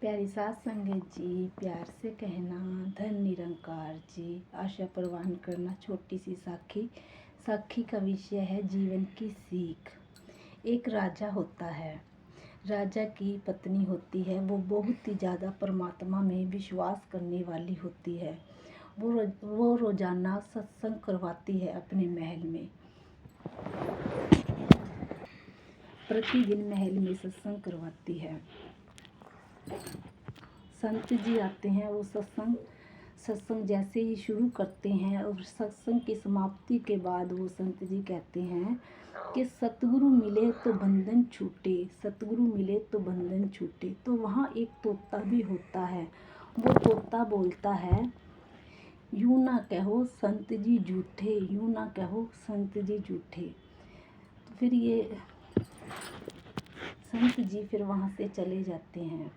प्यारी सास संगत जी, प्यार से कहना धन निरंकार जी। आशा प्रवान करना छोटी सी साखी। साखी का विषय है जीवन की सीख। एक राजा होता है। राजा की पत्नी होती है, वो बहुत ही ज़्यादा परमात्मा में विश्वास करने वाली होती है। वो रोज़ाना सत्संग करवाती है अपने महल में। प्रतिदिन महल में सत्संग करवाती है। संत जी आते हैं, वो सत्संग जैसे ही शुरू करते हैं और सत्संग की समाप्ति के बाद वो संत जी कहते हैं कि सतगुरु मिले तो बंधन छूटे, सतगुरु मिले तो बंधन छूटे। तो वहाँ एक तोता भी होता है। वो तोता बोलता है, यूँ ना कहो संत जी झूठे, यूँ ना कहो संत जी झूठे। तो फिर ये संत जी फिर वहाँ से चले जाते हैं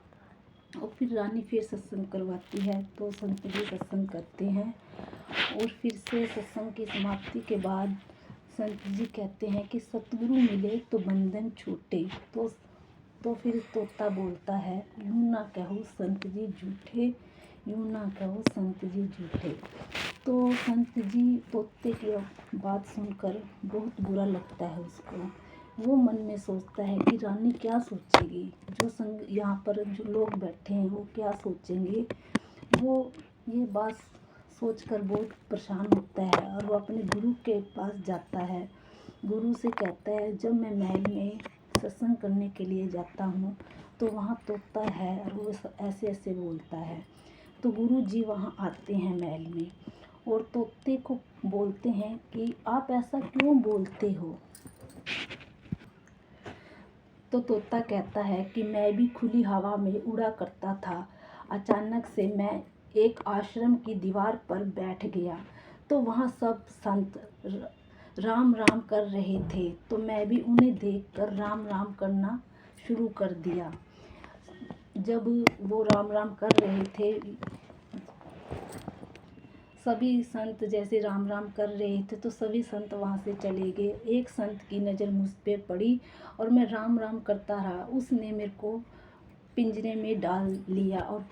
और फिर रानी फिर सत्संग करवाती है। तो संत जी सत्संग करते हैं और फिर से सत्संग की समाप्ति के बाद संत जी कहते हैं कि सतगुरु मिले तो बंधन छूटे। तो फिर तोता बोलता है, यूँ ना कहो संत जी झूठे, यूँ ना कहो संत जी झूठे। तो संत जी तोते की बात सुनकर बहुत बुरा लगता है उसको। वो मन में सोचता है कि रानी क्या सोचेगी, जो यहाँ पर जो लोग बैठे हैं वो क्या सोचेंगे। वो ये बात सोचकर बहुत परेशान होता है और वो अपने गुरु के पास जाता है। गुरु से कहता है, जब मैं महल में सत्संग करने के लिए जाता हूँ तो वहाँ तोता है और वो ऐसे ऐसे बोलता है। तो गुरु जी वहाँ आते हैं महल में और तोते को बोलते हैं कि आप ऐसा क्यों बोलते हो। तो तोता कहता है कि मैं भी खुली हवा में उड़ा करता था। अचानक से मैं एक आश्रम की दीवार पर बैठ गया तो वहाँ सब संत राम राम कर रहे थे। तो मैं भी उन्हें देखकर राम राम करना शुरू कर दिया। जब वो राम राम कर रहे थे, सभी संत जैसे राम राम कर रहे थे तो सभी संत वहाँ से चले गए। एक संत की नज़र मुझ पे पड़ी और मैं राम राम करता रहा। उसने मेरे को पिंजरे में डाल लिया और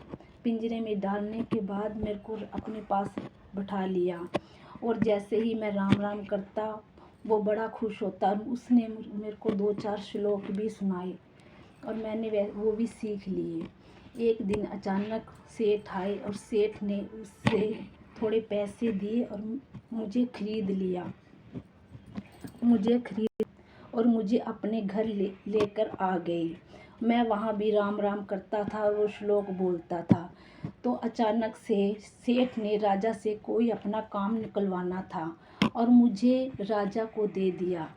पिंजरे में डालने के बाद मेरे को अपने पास बैठा लिया। और जैसे ही मैं राम राम करता वो बड़ा खुश होता और उसने मेरे को 2-4 श्लोक भी सुनाए और मैंने वो भी सीख लिए। एक दिन अचानक सेठ आए और सेठ ने उससे थोड़े पैसे दिए और मुझे खरीद लिया। मुझे अपने घर लेकर आ गए। मैं वहाँ भी राम राम करता था और वो श्लोक बोलता था। तो अचानक से सेठ ने राजा से कोई अपना काम निकलवाना था और मुझे राजा को दे दिया।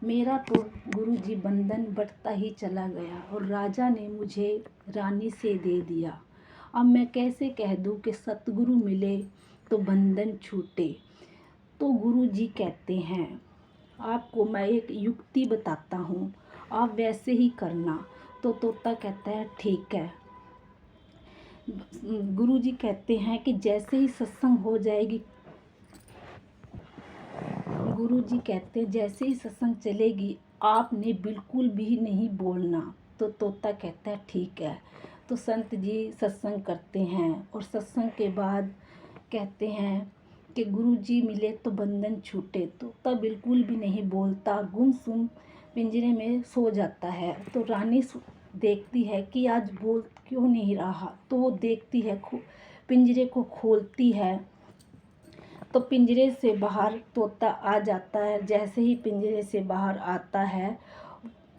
मेरा तो गुरुजी बंधन बढ़ता ही चला गया और राजा ने मुझे रानी से दे दिया। अब मैं कैसे कह दूँ कि सतगुरु मिले तो बंधन छूटे। तो गुरुजी कहते हैं, आपको मैं एक युक्ति बताता हूँ, आप वैसे ही करना। तो तोता कहता है ठीक है। गुरुजी कहते हैं कि जैसे ही सत्संग हो जाएगी, गुरुजी कहते हैं जैसे ही सत्संग चलेगी आपने बिल्कुल भी नहीं बोलना। तो तोता कहता है ठीक है। तो संत जी सत्संग करते हैं और सत्संग के बाद कहते हैं कि गुरुजी मिले तो बंधन छूटे। तोता बिल्कुल भी नहीं बोलता, गुमसुम पिंजरे में सो जाता है। तो रानी देखती है कि आज बोल क्यों नहीं रहा। तो वो देखती है, पिंजरे को खोलती है तो पिंजरे से बाहर तोता आ जाता है। जैसे ही पिंजरे से बाहर आता है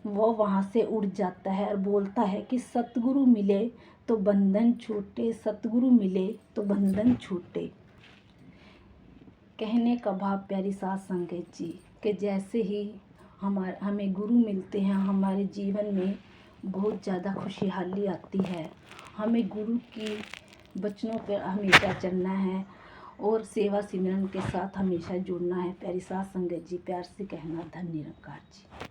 वो वहाँ से उड़ जाता है और बोलता है कि सतगुरु मिले तो बंधन छूटे, सतगुरु मिले तो बंधन छूटे। कहने का भाव प्यारी सास संगत जी कि जैसे ही हमें गुरु मिलते हैं हमारे जीवन में बहुत ज़्यादा खुशहाली आती है। हमें गुरु की वचनों पर हमेशा चलना है और सेवा सिमरन के साथ हमेशा जुड़ना है। प्यारी सास संगत जी, प्यार से कहना धन निरंकार जी।